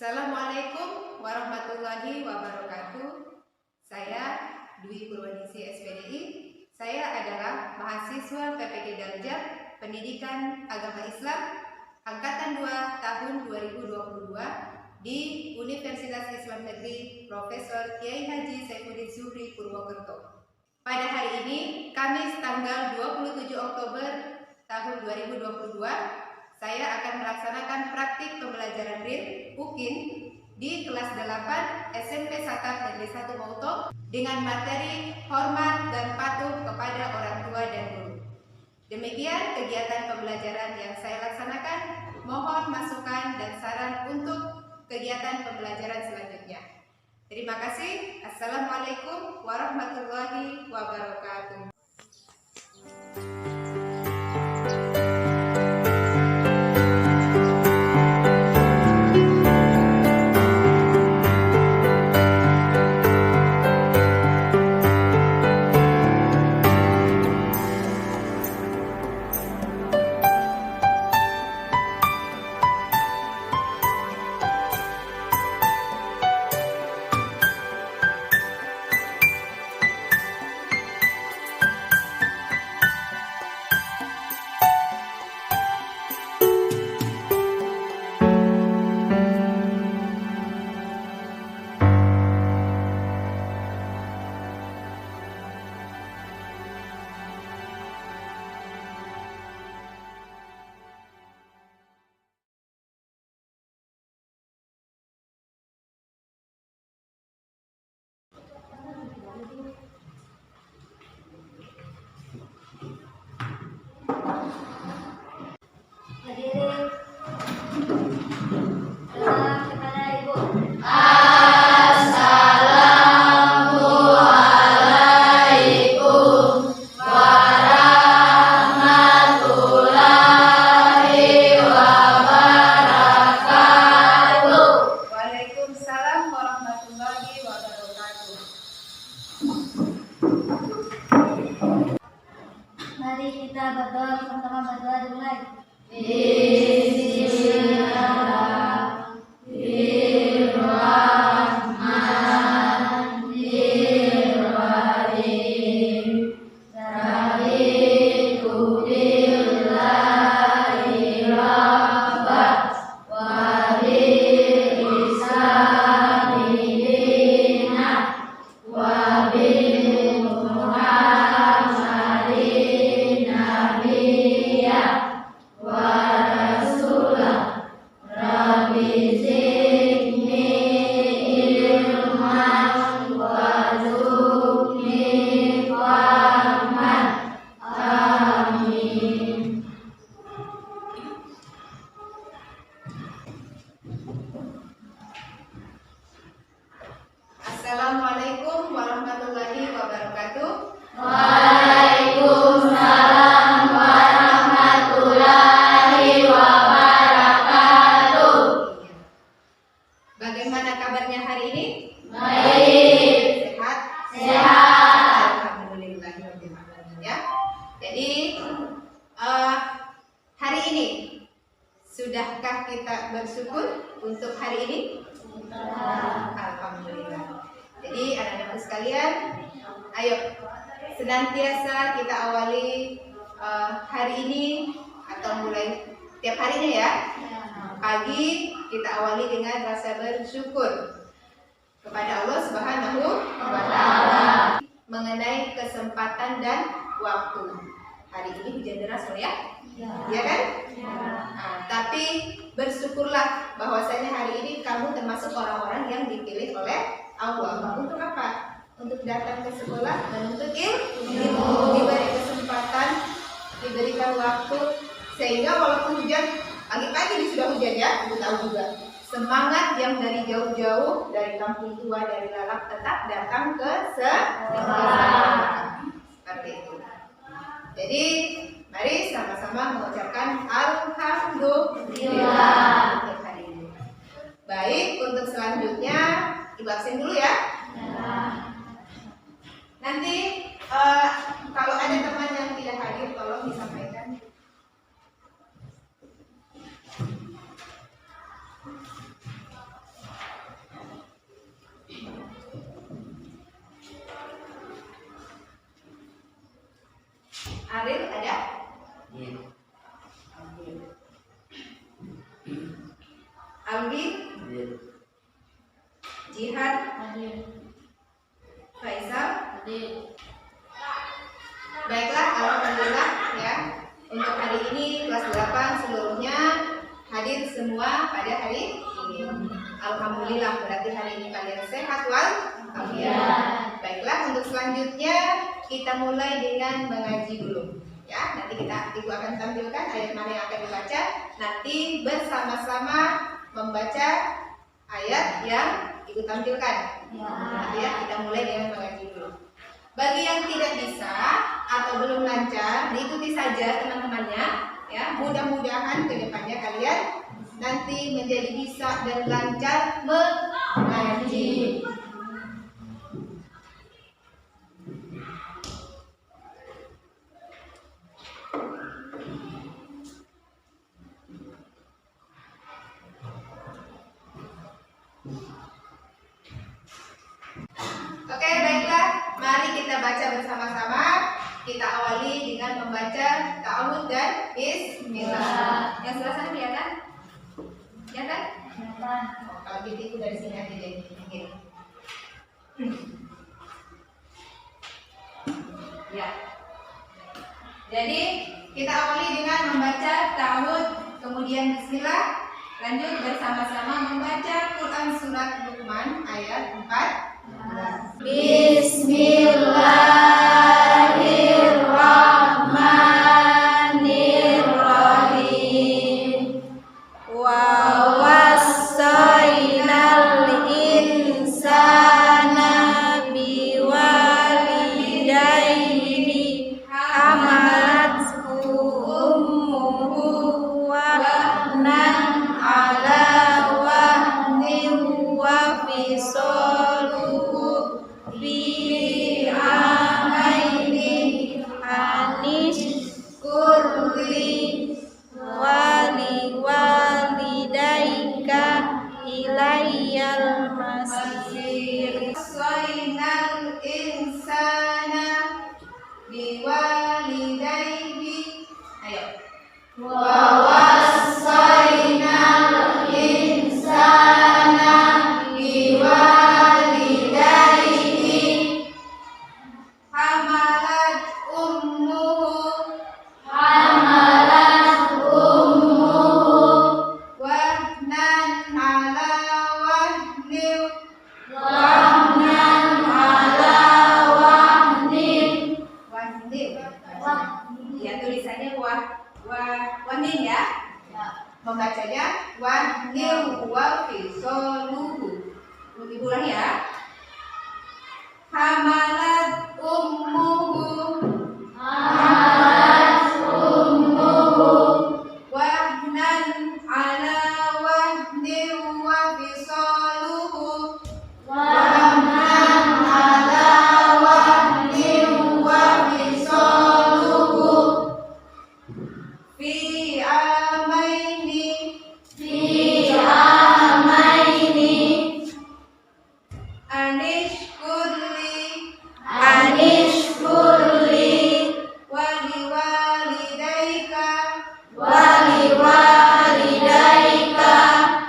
Assalamualaikum warahmatullahi wabarakatuh. Saya Dwi Purwaningsi SPDI. Saya adalah mahasiswa PPG Darjat Pendidikan Agama Islam Angkatan 2 tahun 2022 di Universitas Islam Negeri Profesor Kiai Haji Saifuddin Zuhri Purwokerto. Pada hari ini, Kamis tanggal 27 Oktober tahun 2022, saya akan melaksanakan praktik pembelajaran RIN UKIN di kelas 8 SMP Satap Negeri 1 Mauto dengan materi hormat dan patuh kepada orang tua dan guru. Demikian kegiatan pembelajaran yang saya laksanakan. Mohon masukan dan saran untuk kegiatan pembelajaran selanjutnya. Terima kasih. Assalamualaikum warahmatullahi wabarakatuh. Mari kita berdoa bersama-sama, berdoa dimulai. Assalamualaikum warahmatullahi wabarakatuh. Waalaikumsalam warahmatullahi wabarakatuh. Bagaimana kabarnya hari ini? Baik. Sehat? Sehat. Alhamdulillah ya. Jadi hari ini sudahkah kita bersyukur untuk hari ini? Alhamdulillah. Jadi anak-anakku sekalian, ayo senantiasa kita awali hari ini atau mulai tiap harinya ya. Pagi kita awali dengan rasa bersyukur kepada Allah Subhanahu wa Ta'ala mengenai kesempatan dan waktu. Hari ini hujan deras loh ya, ya kan? Nah, tapi bersyukurlah bahwasanya hari ini kamu termasuk orang-orang yang dipilih oleh Allah. Untuk apa? Untuk datang ke sekolah menuntut ilmu, diberi kesempatan, diberikan waktu, sehingga walaupun hujan, pagi-pagi sudah hujan ya, ibu tahu juga. Semangat yang dari jauh-jauh, dari kampung tua, dari Lalak tetap datang ke sekolah. Seperti itu. Jadi mari sama-sama mengucapkan Alhamdulillah untuk hari ini. Baik, untuk selanjutnya Ibu absen dulu ya. Nanti kalau ada teman yang tidak hadir, tolong disampaikan. kelas 8 seluruhnya hadir semua pada hari ini. Alhamdulillah, berarti hari ini kalian sehat walafiat. Baiklah, untuk selanjutnya kita mulai dengan mengaji dulu. Ya, nanti ibu akan tampilkan ayat mana yang akan dibaca. Nanti bersama-sama membaca ayat yang ibu tampilkan. Ya, kita mulai dengan mengaji dulu. Bagi yang tidak bisa atau belum lancar, diikuti saja teman-temannya. Ya, mudah-mudahan kedepannya kalian nanti menjadi bisa dan lancar mengaji. Oke, baiklah. Mari kita baca bersama-sama. Kita awali dengan membaca ta'awudz dan bismillah. Yang sebelah sana kelihatan? Kelihatan? Oh, kalau gitu itu dari sini aja deh. Ya. Jadi kita awali dengan membaca ta'awudz, kemudian bismillah. Lanjut bersama-sama membaca Quran surat Luqman ayat 4. Bismillahirrahmanirrahim. Wa wassaynal insana biwalidayhi hamalathu ummuhu wahnan ala wahnin wa fisaluhu fi amaini anishkurli walidaika ilayyal masir. Wassaynal insana biwalidayhi. Ayo. Wa wassaynal insana biwalidayhi Hamalat ummuhu wahnan ala wahnin wahnan ala wahnin. Ya, tulisannya wahnin ya. Membacanya wahnin wa fisaluhu. Ibu ulang ya. Hamalat ummuhu wahnan ala wahnin wa fisaluhu wahnan ala wahnin wa fisaluhu fi amaini fi amaini anishkurli waliwalidayka walidaika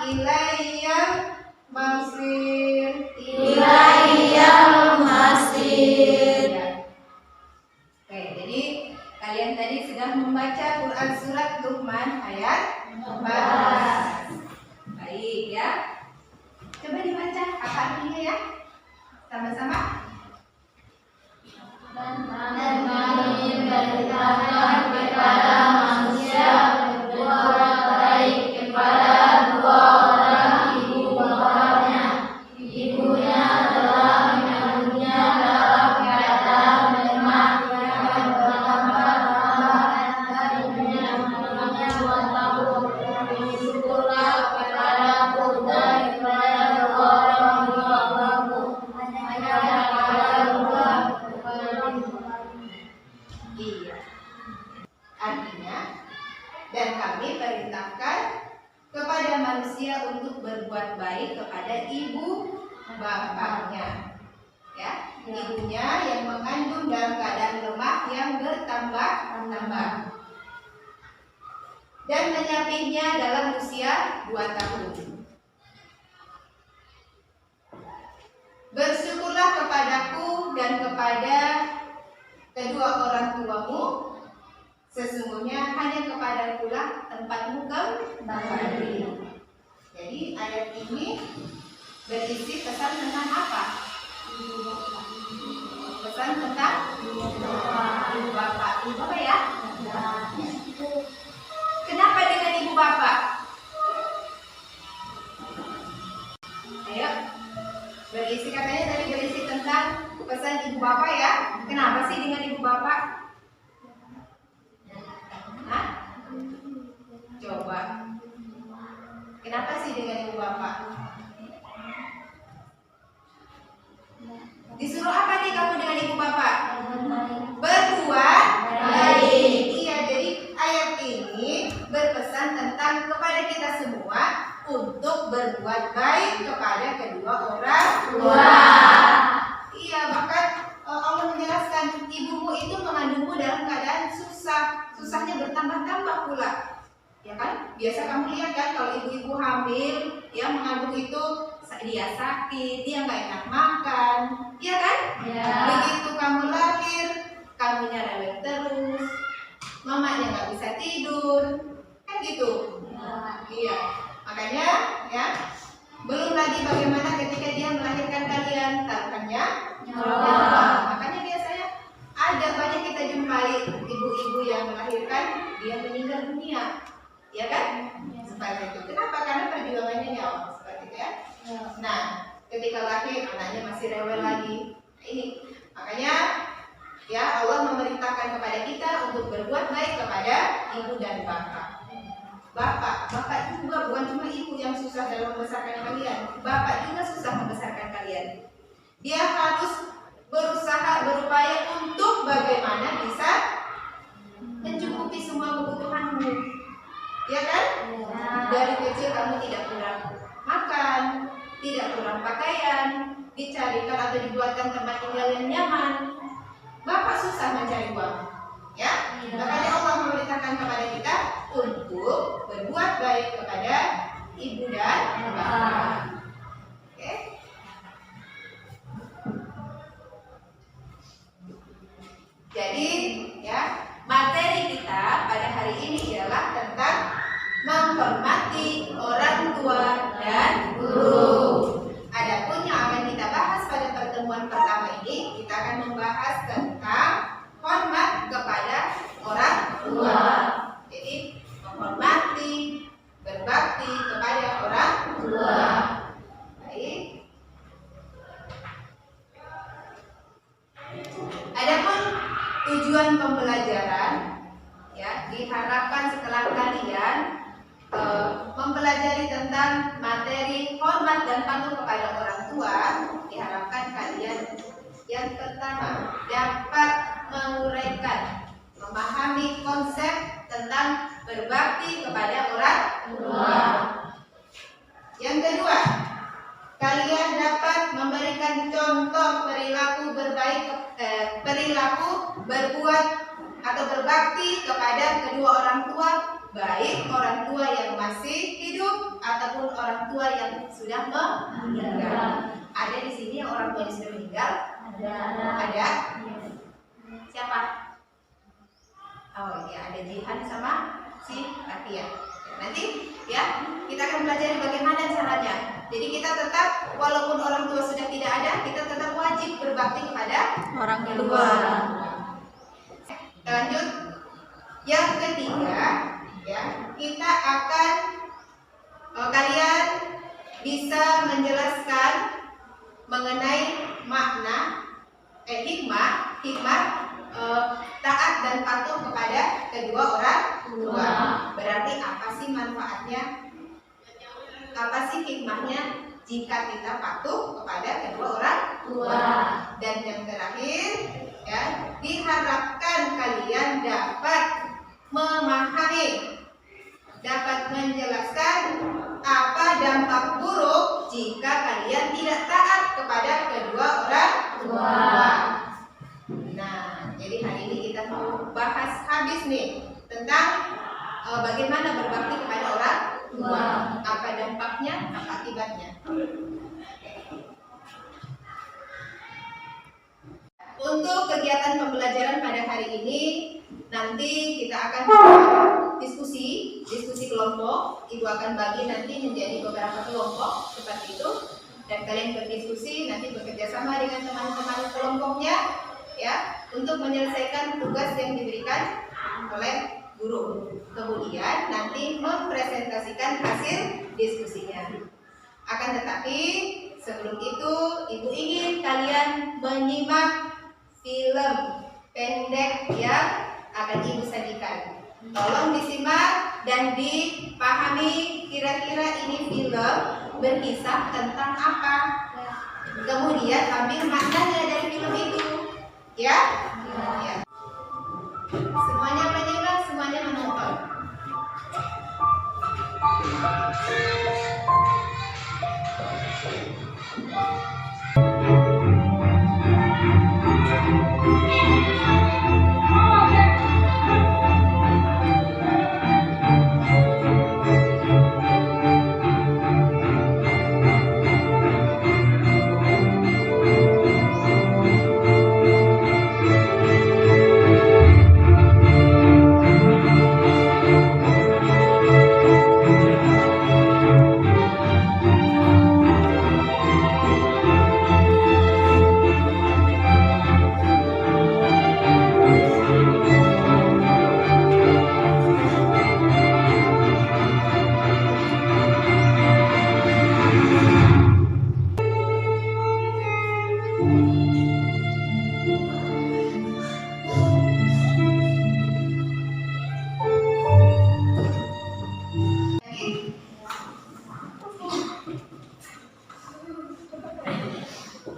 ilayya masir. ilayyal masir. Oke, jadi kalian tadi sudah membaca Quran surat Luqman ayat 14. Baik ya. Coba dibaca apa artinya ya? Sama-sama. Dan kami beritakan kepada manusia berbuat baik kepada dua orang ibu bapanya. Ibunya telah mengandungnya dalam keadaan lemah yang bertambah hatinya namanya buat tahu. Bersyukurlah kepadaku dan kepada dua orang tuaku. Hanya kepada dua Iya. Artinya, dan kami perintahkan kepada manusia untuk berbuat baik kepada ibu bapaknya. Ya, ibunya yang mengandung dalam keadaan lemah yang bertambah-tambah. Dan menyapihnya dalam usia 2 tahun. Bersyukurlah kepadaku dan kepada kedua orang tuamu sesungguhnya hanya kepadaku lah tempatmu kembali. Jadi ayat ini berisi pesan tentang apa? Pesan tentang ibu bapak. Ibu bapak ya? Kenapa dengan ibu bapak? Ayo, berisi katanya tadi berisi tentang pesan ibu bapak ya. Kenapa sih dengan ibu bapak? Hah? Coba. Kenapa sih dengan ibu bapak? Disuruh apa nih kamu dengan ibu bapak? Berbuat baik. Iya, jadi ayat ini berpesan tentang kepada kita semua untuk berbuat baik kepada kedua orang tua. Iya, bahkan Allah menjelaskan ibumu itu mengandungmu dalam keadaan susah, susahnya bertambah-tambah pula. Ya kan? Biasa kamu lihat kan kalau ibu-ibu hamil, ya mengandung itu dia sakit, dia nggak enak makan, iya kan? Ya. Begitu kamu lahir, kamunya rewel terus, mamanya nggak bisa tidur, kan gitu? Ya. Iya. Makanya, ya, belum lagi bagaimana ketika dia melahirkan kalian, taruhannya nyawa. Makanya biasanya ada banyak kita jumpai ibu-ibu yang melahirkan, dia meninggal dunia, ya kan? Seperti itu. Kenapa? Karena perjuangannya nyawa, seperti itu ya. Nah, ketika lahir anaknya masih rewel lagi. Ini makanya ya Allah memerintahkan kepada kita untuk berbuat baik kepada ibu dan bapak. Bapak juga bukan cuma ibu yang susah dalam membesarkan kalian. Bapak juga susah membesarkan kalian. Dia harus berusaha, berupaya untuk bagaimana bisa mencukupi semua kebutuhanmu. Ya kan? Dari kecil kamu tidak kurang makan, tidak kurang pakaian, dicarikan atau dibuatkan tempat tinggal yang nyaman. Bapak susah mencari uang, ya. Makanya Allah memerintahkan kepada kita untuk berbuat baik kepada ibu dan bapak. Oke. Jadi, ya, materi kita pada hari ini ialah tentang menghormati orang tua dan guru. Adapun yang akan kita bahas pada pertemuan pertama ini, kita akan membahas tentang hormat kepada orang tua. Jadi menghormati, berbakti kepada orang tua. Baik. Adapun tujuan pembelajaran, ya, diharapkan setelah kalian mempelajari tentang materi hormat dan patuh kepada orang tua, diharapkan kalian yang pertama dapat menguraikan, memahami konsep tentang berbakti kepada orang tua. Yang kedua, kalian dapat memberikan contoh perilaku berbuat atau berbakti kepada kedua orang tua, baik orang tua yang masih hidup ataupun orang tua yang sudah meninggal. Ada di sini yang orang tua yang sudah meninggal? Ada. Siapa? Oh iya, ada Jihan sama si Katia. Nanti ya kita akan belajar bagaimana caranya. Jadi kita tetap, walaupun orang tua sudah tidak ada, kita tetap wajib berbakti kepada orang tua. Lanjut, yang ketiga, ya, kita akan kalian bisa menjelaskan mengenai makna hikmah taat dan patuh kepada kedua orang tua. Berarti apa sih manfaatnya? Apa sih hikmahnya jika kita patuh kepada kedua orang tua? Dan yang terakhir, ya, diharapkan kalian dapat memahami, dapat menjelaskan apa dampak buruk jika kalian tidak taat kepada kedua orang tua. Nah, jadi hari ini kita mau bahas habis nih tentang bagaimana berbakti kepada orang tua, apa dampaknya, apa akibatnya. Untuk kegiatan pembelajaran pada hari ini, nanti kita akan diskusi kelompok. Ibu akan bagi nanti menjadi beberapa kelompok seperti itu, dan kalian berdiskusi nanti bekerja sama dengan teman-teman kelompoknya ya untuk menyelesaikan tugas yang diberikan oleh guru. Kemudian nanti mempresentasikan hasil diskusinya. Akan tetapi sebelum itu ibu ingin kalian menyimak film pendek yang akan ibu sajikan. Tolong disimak dan dipahami kira-kira ini film berkisah tentang apa. Kemudian ambil maknanya dari film itu. Ya? Ya. Semuanya menyimak, semuanya menonton.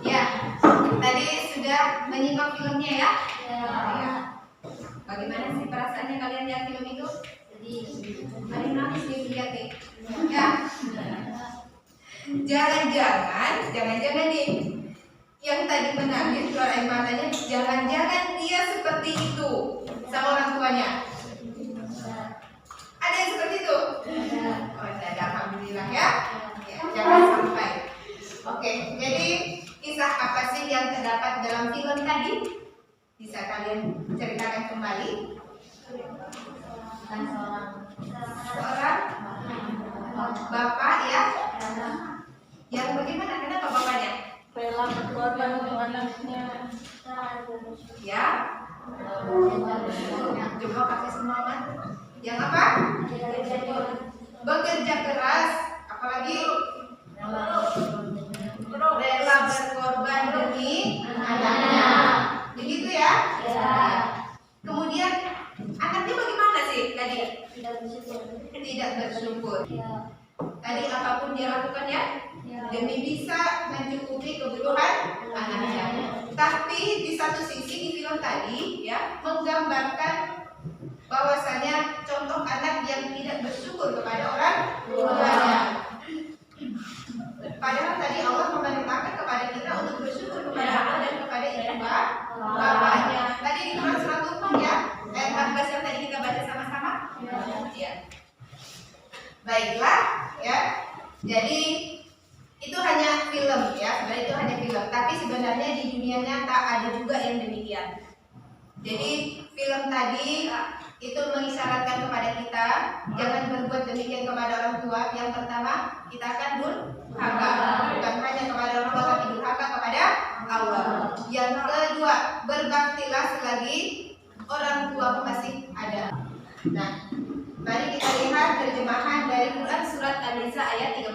Ya, tadi sudah menyimak filmnya ya? Ya. Bagaimana sih perasaannya kalian lihat film itu? Ada yang nangis nih lihat nih. Ya. Jangan-jangan nih yang tadi menangis keluar air matanya, jangan-jangan dia seperti itu sama orang tuanya. Ada yang seperti itu? Oh, ada, alhamdulillah ya. Ya, jangan sampai. Oke, jadi kisah apa sih yang terdapat dalam film tadi? Bisa kalian ceritakan kembali? Seorang bapak ya. Yang bagaimana? Kenapa bapaknya? Rela berkorban untuk anaknya. Ya. Coba pakai semangat. Yang apa? Bekerja keras. Apalagi? Rela berkorban demi anaknya. Begitu ya? Kemudian anaknya bagaimana sih tadi? Tidak bersyukur. Tadi apapun dia lakukan ya, demi bisa mencukupi kebutuhan anaknya. Tapi di satu sisi di film tadi ya menggambarkan bahwasanya contoh anak yang tidak bersyukur kepada orang tuanya. Padahal tadi Allah memerintahkan kepada kita untuk bersyukur kepada Allah dan kepada ibu bapaknya. Tadi di Quran surat Luqman ya, ayat 14 yang tadi kita baca sama-sama. Ya. Baiklah, ya. Jadi itu hanya film ya, sebenarnya itu hanya film. Tapi sebenarnya di dunia nyata ada juga yang demikian. Jadi film tadi itu mengisyaratkan kepada kita jangan berbuat demikian kepada orang tua. Yang pertama, kita akan durhaka, bukan hanya kepada orang tua tapi durhaka kepada Allah. Yang kedua, berbaktilah selagi orang tua masih ada. Nah, mari kita lihat terjemahan dari Quran surat An-Nisa ayat 30.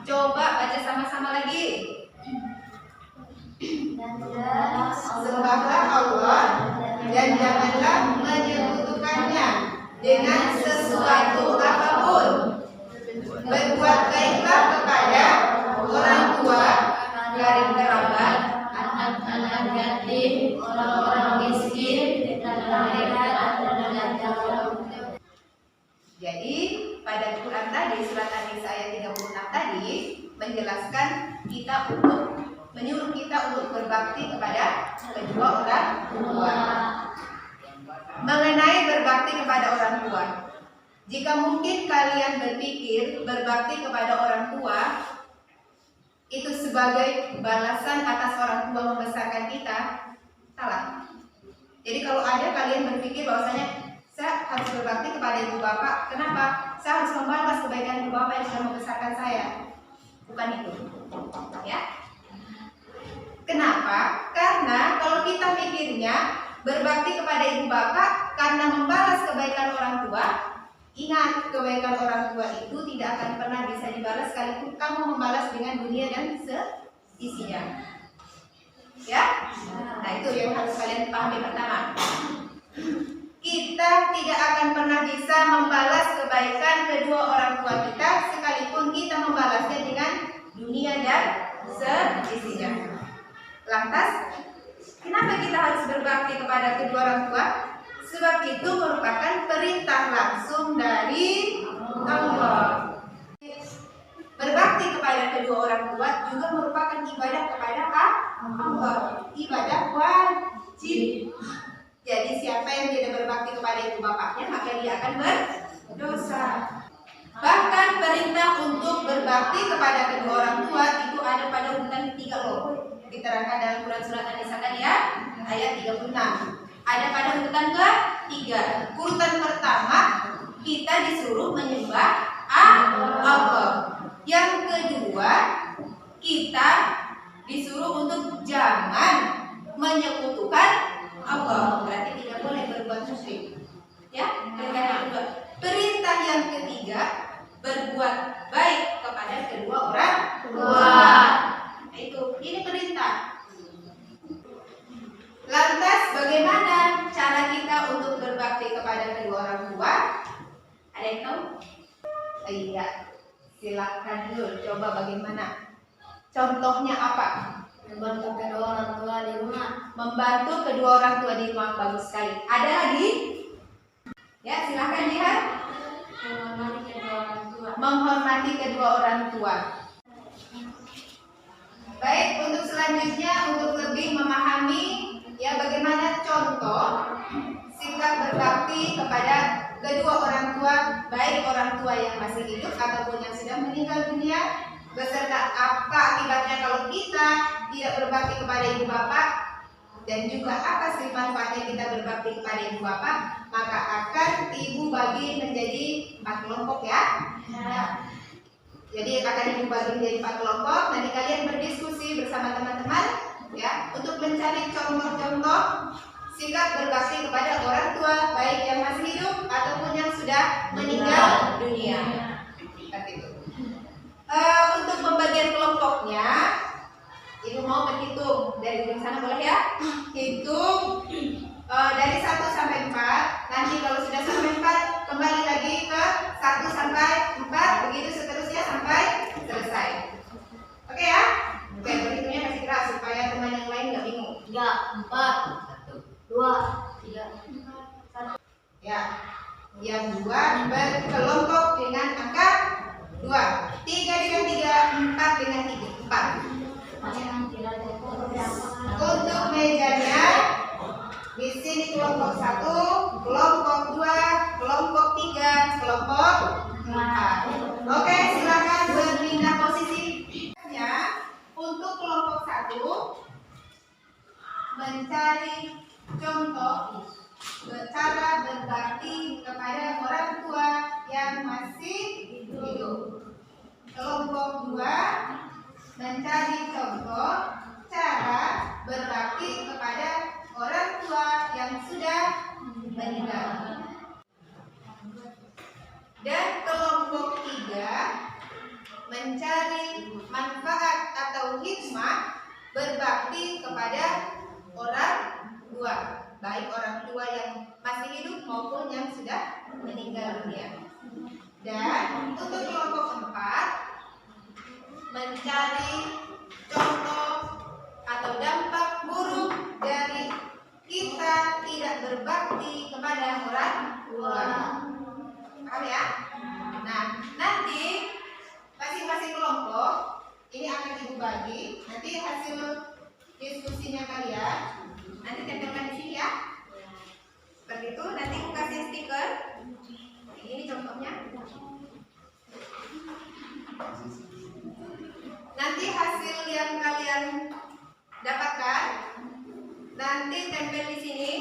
Coba baca sama-sama lagi. Sembahlah Allah dan janganlah menyekutukannya dengan sesuatu apapun. Berbuat baiklah kepada orang tua, karib kerabat, anak-anak yatim, orang-orang miskin, dan anak-anak jauh. Jadi pada Quran tadi surat An-Nisa ayat 36 tadi menjelaskan kita menyuruh kita untuk berbakti kepada kedua orang tua. Mengenai berbakti kepada orang tua, jika mungkin kalian berpikir berbakti kepada orang tua itu sebagai balasan atas orang tua membesarkan kita, salah. Jadi kalau ada kalian berpikir bahwasanya saya harus berbakti kepada ibu bapak, kenapa? Saya harus membalas kebaikan ibu bapak yang sudah membesarkan saya. Bukan itu, ya. Kenapa? Karena kalau kita mikirnya berbakti kepada ibu bapak karena membalas kebaikan orang tua, ingat kebaikan orang tua itu tidak akan pernah bisa dibalas sekalipun kamu membalas dengan dunia dan seisinya. Ya? Nah itu yang harus kalian pahami pertama. Kita tidak akan pernah bisa membalas kebaikan kedua orang tua kita sekalipun kita membalasnya dengan dunia dan seisinya. Lantas, kenapa kita harus berbakti kepada kedua orang tua? Sebab itu merupakan perintah langsung dari Allah. Berbakti kepada kedua orang tua juga merupakan ibadah kepada Allah. Ibadah wajib. Jadi siapa yang tidak berbakti kepada ibu bapaknya maka dia akan berdosa. Bahkan perintah untuk berbakti kepada kedua orang tua itu ada pada urutan ketiga loh. Diterangkan dalam Quran surat An-Nisa kan ya, ayat 36. Ada pada urutan ketiga. Urutan pertama kita disuruh menyembah Allah. Yang kedua kita disuruh untuk jangan menyekutukan Allah. Berarti tidak boleh berbuat musyrik. Ya, perintah yang ketiga berbuat baik kepada kedua orang tua. Nah, ini perintah. Lantas bagaimana cara kita untuk berbakti kepada kedua orang tua? Ada yang tahu? Oh, iya. Silakan dulu. Coba bagaimana? Contohnya apa? Membantu kedua orang tua di rumah. Membantu kedua orang tua di rumah, bagus sekali. Ada lagi? Ya, silakan lihat. Menghormati kedua orang tua. Menghormati kedua orang tua. Baik, untuk selanjutnya untuk lebih memahami ya bagaimana contoh sikap berbakti kepada kedua orang tua, baik orang tua yang masih hidup ataupun yang sudah meninggal dunia, beserta apa akibatnya kalau kita tidak berbakti kepada ibu bapak, dan juga apa sih manfaatnya kita berbakti kepada ibu bapak, maka akan ibu bagi menjadi 4 kelompok ya. Jadi akan ibu bagi menjadi 4 kelompok. Nanti kalian berdiskusi bersama teman-teman ya untuk mencari contoh-contoh sikap berbakti kepada orang tua baik yang masih hidup ataupun yang sudah meninggal dunia. Seperti itu. Untuk pembagian kelompoknya, ibu mau berhitung dari ujung sana boleh ya? Hitung dari 1 sampai 4. Nanti kalau sudah sampai 4 kembali lagi ke 1 sampai 4, begitu seterusnya sampai selesai. Oke ya? Oke, berhitungnya kasih keras supaya teman yang lain nggak bingung. 3, 4, 2, 3, 1. Ya, yang 2 berkelompok dengan angka 2, 3 dengan 3, 4 dengan 4. Untuk mejanya di sini kelompok 1, kelompok 2, kelompok 3, kelompok 4. Oke, silakan berpindah posisi. Untuk kelompok 1 mencari contoh cara berbakti kepada orang tua yang masih hidup. Kelompok 2 mencari contoh cara berbakti kepada orang tua yang sudah meninggal. Dan kelompok 3 mencari manfaat atau hikmah berbakti kepada orang tua, baik orang tua yang masih hidup maupun yang sudah meninggal dunia. Dan untuk kelompok 4 mencari contoh atau dampak buruk dari kita tidak berbakti kepada orang tua. Paham ya? Nah, nanti masing-masing kelompok ini akan ibu bagi. Nanti hasil diskusinya kalian nanti tempelkan di sini ya. Seperti itu. Nanti aku kasih stiker. Ini contohnya. Nanti hasil yang kalian dapatkan nanti tempel di sini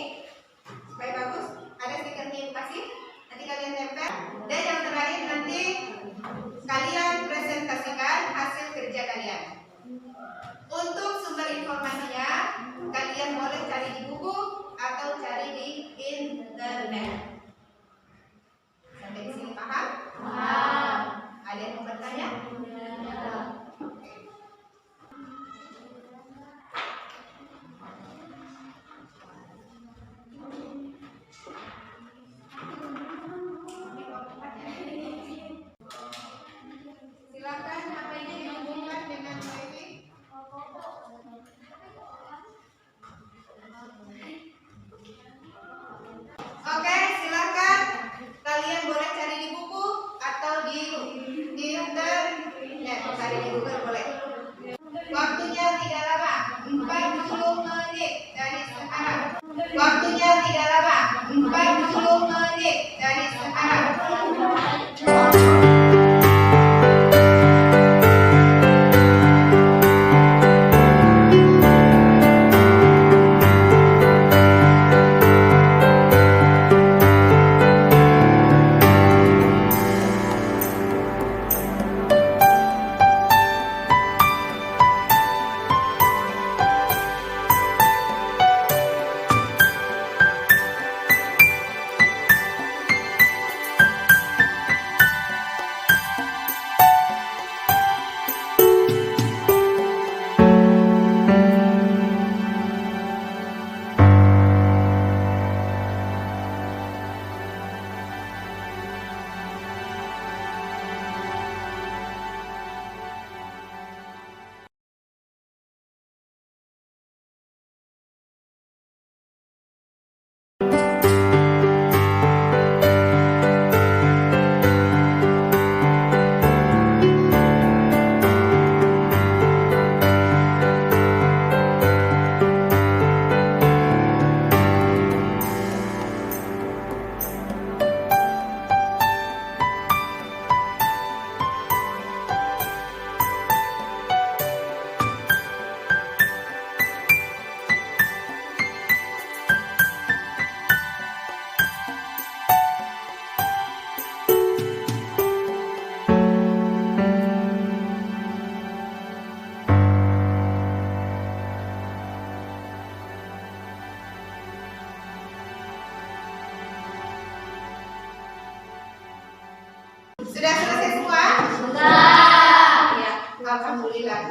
Sudah selesai semua? Sudah. Ya, alhamdulillah.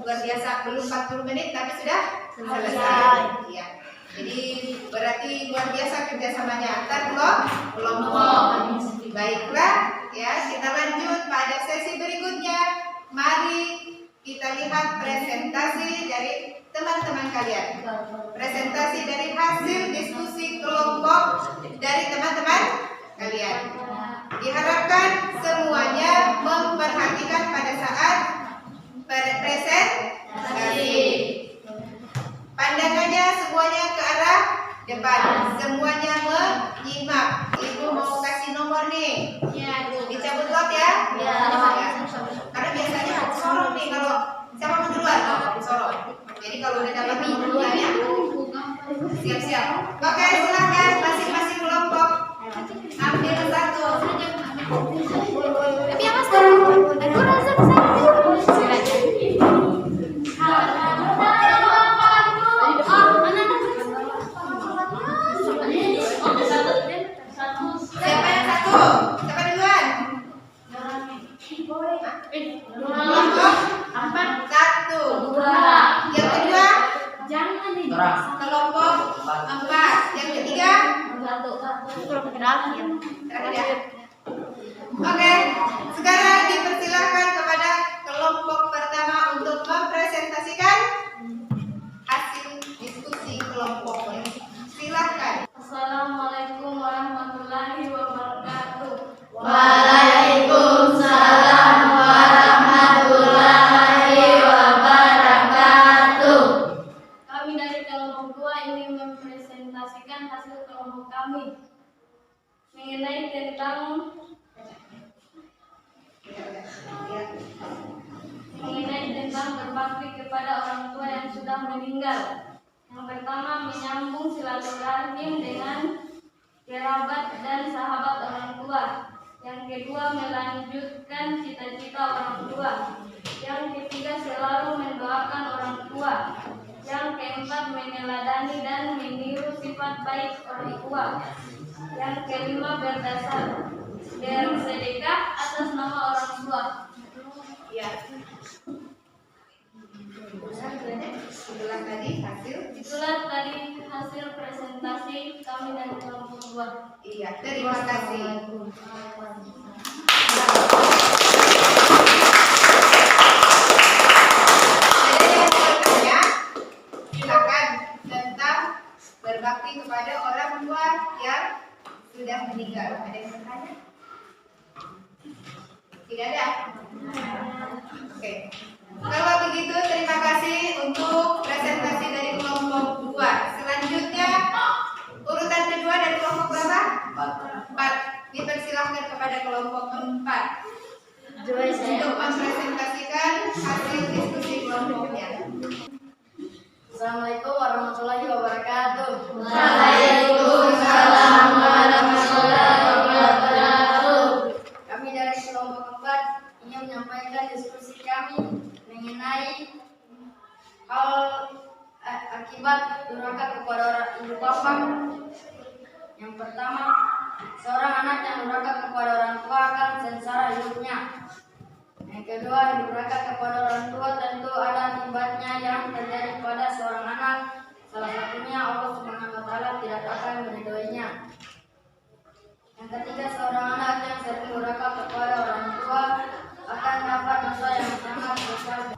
Luar biasa, belum 40 menit tapi sudah selesai. Selesai. Iya. Jadi berarti luar biasa kerjasamanya antar kelompok. Baiklah, ya kita lanjut pada sesi berikutnya. Mari kita lihat presentasi dari teman-teman kalian. Presentasi dari hasil diskusi kelompok dari teman-teman kalian. Diharapkan semuanya memperhatikan pada saat presentasi. Pandangannya semuanya ke arah depan. Semuanya menyimak. Ibu mau kasih nomor nih. Dicabut lot ya. Ya. Karena biasanya sorong nih kalau siapa mau duluan? Sorong. Jadi kalau udah dapat duluannya, siap-siap. Oke, silahkan masing-masing kelompok ambil satu. Tapi yang mas aku rasa Siapa yang satu? Siapa duluan? Kelompok satu. Yang kedua? Kelompok 4. Yang ketiga? Terakhir ya. Oke, sekarang dipersilahkan kepada kelompok pertama untuk mempresentasikan hasil diskusi kelompoknya. Silahkan. Assalamualaikum warahmatullahi wabarakatuh. Waalaikumsalam warahmatullahi wabarakatuh. Kami dari kelompok 2 ingin mempresentasikan hasil kelompok kami mengenai tentang berbakti kepada orang tua yang sudah meninggal. Yang pertama, menyambung silaturahim dengan kerabat dan sahabat orang tua. Yang kedua, melanjutkan cita-cita orang tua. Yang ketiga, selalu mendoakan orang tua. Yang keempat, meneladani dan meniru sifat baik orang tua. Yang kelima, bersedekah atas nama orang tua. Ya. Itulah tadi hasil presentasi kami dari kelompok 2. Iya, terima kasih. Ada yang mau bertanya? Silakan tentang berbakti kepada orang tua yang sudah meninggal. Ada yang bertanya? Tidak ada? Oke. Kalau begitu terima kasih untuk presentasi dari kelompok 2. Selanjutnya urutan kedua dari kelompok berapa? 4. Dipersilahkan kepada kelompok 4 untuk mempresentasikan hasil diskusi kelompoknya. Assalamualaikum warahmatullahi wabarakatuh. Waalaikumsalam warahmatullahi wabarakatuh. Kami dari kelompok 4 ingin menyampaikan diskusi kami mengenai hal akibat durhaka kepada orang ibu bapak. Yang pertama, seorang anak yang durhaka kepada orang tua akan sengsara hidupnya. Yang kedua, durhaka kepada orang tua tentu ada akibatnya yang terjadi pada seorang anak. Salah satunya Allah Subhanahu wa taala tidak akan meridhoinya. Yang ketiga, seorang anak yang sering durhaka kepada orang tua akan dapat dosa yang sangat besar.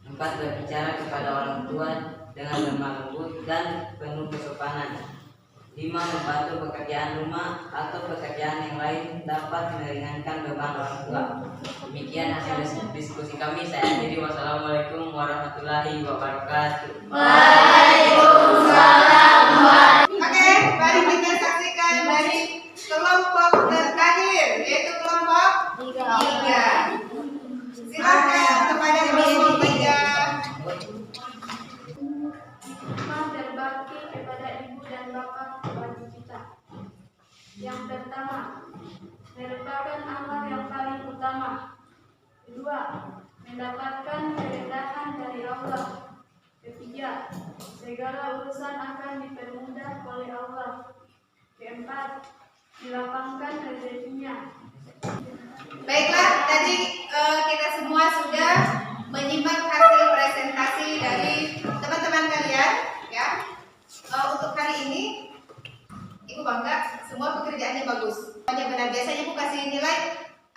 4. Berbicara kepada orang tua dengan lemah lembut dan penuh kesopanan. 5. Membantu pekerjaan rumah atau pekerjaan yang lain dapat meringankan beban orang tua. Demikian hasil diskusi kami. Saya akhiri. Wassalamualaikum warahmatullahi wabarakatuh. Waalaikumsalam. Oke, mari kita saksikan dari kelompok terakhir yaitu kelompok 3. Silakan kepada kelompok 3. Berbakti kepada ibu dan bapak wajib kita. Yang pertama, merupakan amal yang paling utama. Kedua, mendapatkan kerendahan dari Allah. Ketiga, segala urusan akan dipermudah oleh Allah. Keempat, dilapangkan rezekinya.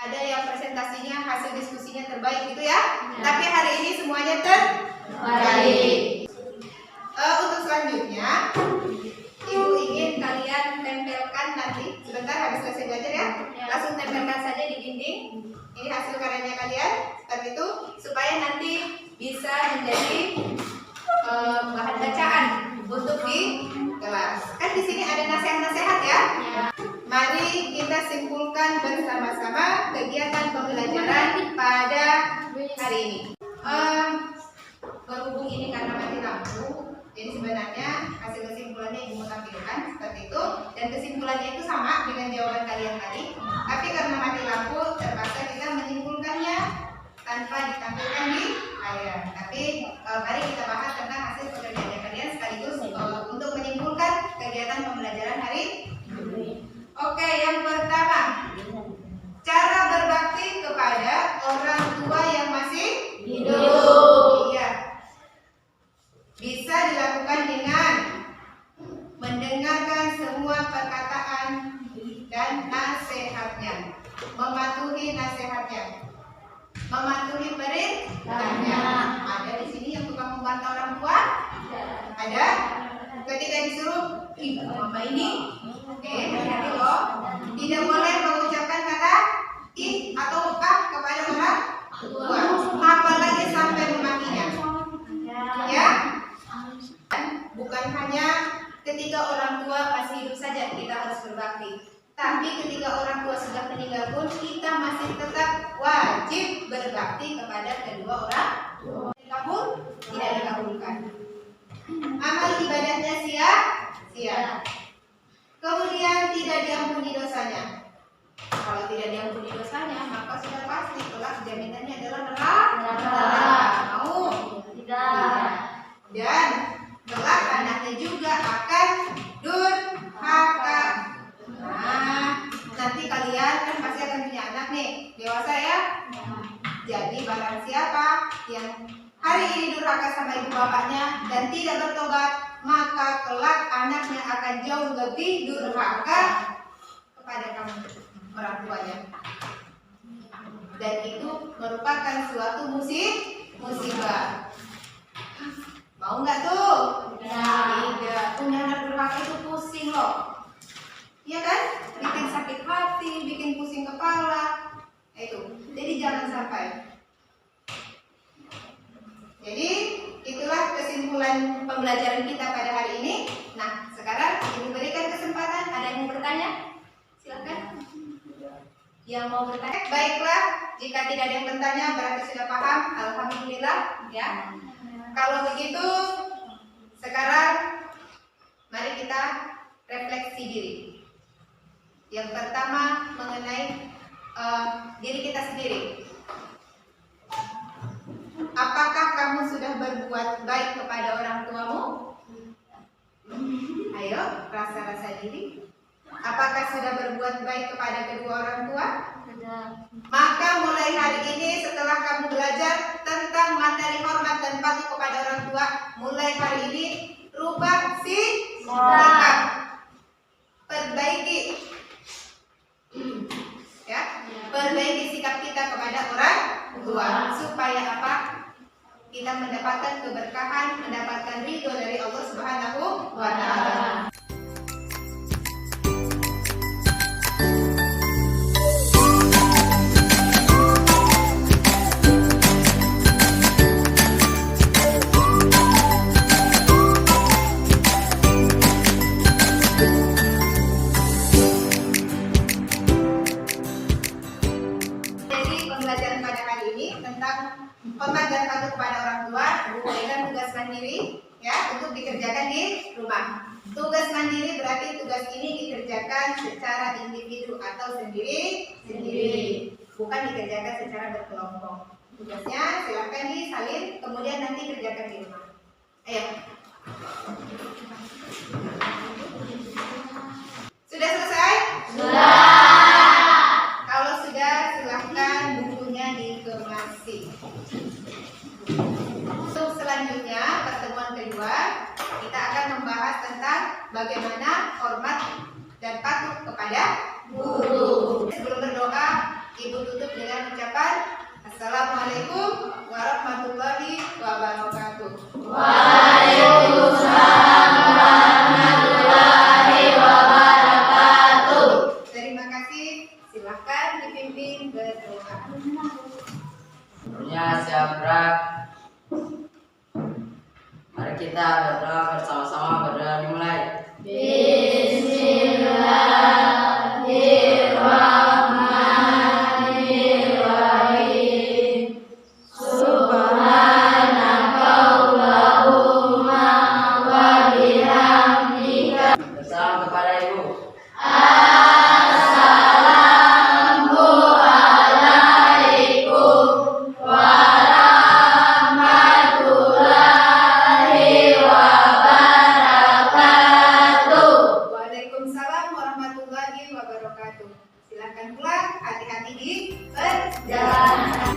ada yang presentasinya hasil diskusinya terbaik gitu ya. Tapi hari ini semuanya terbaik. Untuk selanjutnya, Ibu ingin kalian tempelkan nanti sebentar habis selesai belajar ya. Langsung tempelkan saja di dinding. Ini hasil karyanya kalian seperti itu supaya nanti bisa menjadi bahan bacaan untuk di kelas. Kan di sini ada nasihat-nasihat ya. Mari kita simpulkan bersama-sama kegiatan pembelajaran pada hari ini. Berhubung ini karena mati lampu, jadi sebenarnya hasil kesimpulannya Ibu mau tampilkan seperti itu, dan kesimpulannya itu sama dengan jawaban kalian tadi. Tapi karena mati lampu, terpaksa kita menyimpulkannya tanpa ditampilkan di layar. Tapi mari kita bahas tentang hasil pekerjaan kalian sekaligus untuk menyimpulkan kegiatan pembelajaran hari ini. Oke, yang pertama, cara berbakti kepada orang tua yang masih hidup. Iya. Bisa dilakukan dengan mendengarkan semua perkataan dan nasihatnya, mematuhi nasihatnya, mematuhi perintahnya. Ada di sini yang tukang membantah orang tua? Ada? Ketika disuruh, ibu mama ini, oke, hati-hati loh. Tidak boleh mengucapkan kata ih atau ah kepada orang tua, apalagi sampai memakinya. Ya? Bukan hanya ketika orang tua masih hidup saja kita harus berbakti, tapi ketika orang tua sudah meninggal pun kita masih tetap wajib berbakti kepada kedua orang tua. Dikabul? Tidak dikabulkan. Amal ibadahnya sia-sia. Kemudian tidak diampuni dosanya. Kalau tidak diampuni dosanya, maka sudah pasti kelak jaminannya adalah neraka. Mau? Tidak. Dan kelak anaknya juga akan durhaka. Nah, nanti kalian kan pasti akan punya anak nih, dewasa ya. Jadi barang siapa yang hari ini durhaka sama ibu bapaknya dan tidak bertobat, maka kelak anaknya akan jauh lebih durhaka kepada kamu, orang tuanya. Dan itu merupakan suatu musibah. Mau nggak tuh? Tidak. Punya anak durhaka itu pusing loh. Iya kan? Bikin sakit hati, bikin pusing kepala. Itu. Jadi jangan sampai. Jadi itulah kesimpulan pembelajaran kita pada hari ini. Nah, sekarang Ibu berikan kesempatan. Ada yang mau bertanya? Silakan. Yang mau bertanya? Baiklah. Jika tidak ada yang bertanya, berarti sudah paham. Alhamdulillah. Ya. Kalau begitu, sekarang mari kita refleksi diri. Yang pertama mengenai diri kita sendiri. Apakah kamu sudah berbuat baik kepada orang tuamu? Ayo, rasa-rasa diri. Apakah sudah berbuat baik kepada kedua orang tua? Maka mulai hari ini setelah kamu belajar tentang materi hormat dan patuh kepada orang tua, mulai hari ini rubah sikap, perbaiki, ya, perbaiki sikap kita kepada orang tua supaya apa? Kita mendapatkan keberkahan, mendapatkan ridho dari Allah Subhanahu wa Ta'ala. Hormat dan patuh kepada orang tua, berikan tugas mandiri ya untuk dikerjakan di rumah. Tugas mandiri berarti tugas ini dikerjakan secara individu atau sendiri, bukan dikerjakan secara berkelompok. Tugasnya silakan disalin, kemudian nanti kerjakan di rumah. Ayo. Sudah selesai? Sudah. Kalau sudah, silahkan bukunya dikemasi. Untuk selanjutnya, pertemuan kedua, kita akan membahas tentang bagaimana hormat dan patuh kepada guru. Sebelum berdoa, Ibu tutup Assalamualaikum warahmatullahi wabarakatuh. Waalaikumsalam warahmatullahi wabarakatuh. Terima kasih. Silakan dipimpin berdoa. Sebelumnya siap gerak. Mari kita berdoa bersama-sama. Berdoa dimulai. Bismillahirrahmanirrahim. Subhanakallahumma wa bihamdika. Bersalam kepada Ibu. Assalamualaikum warahmatullahi wabarakatuh. Waalaikumsalam warahmatullahi wabarakatuh. Silakan pulang, hati-hati di perjalanan.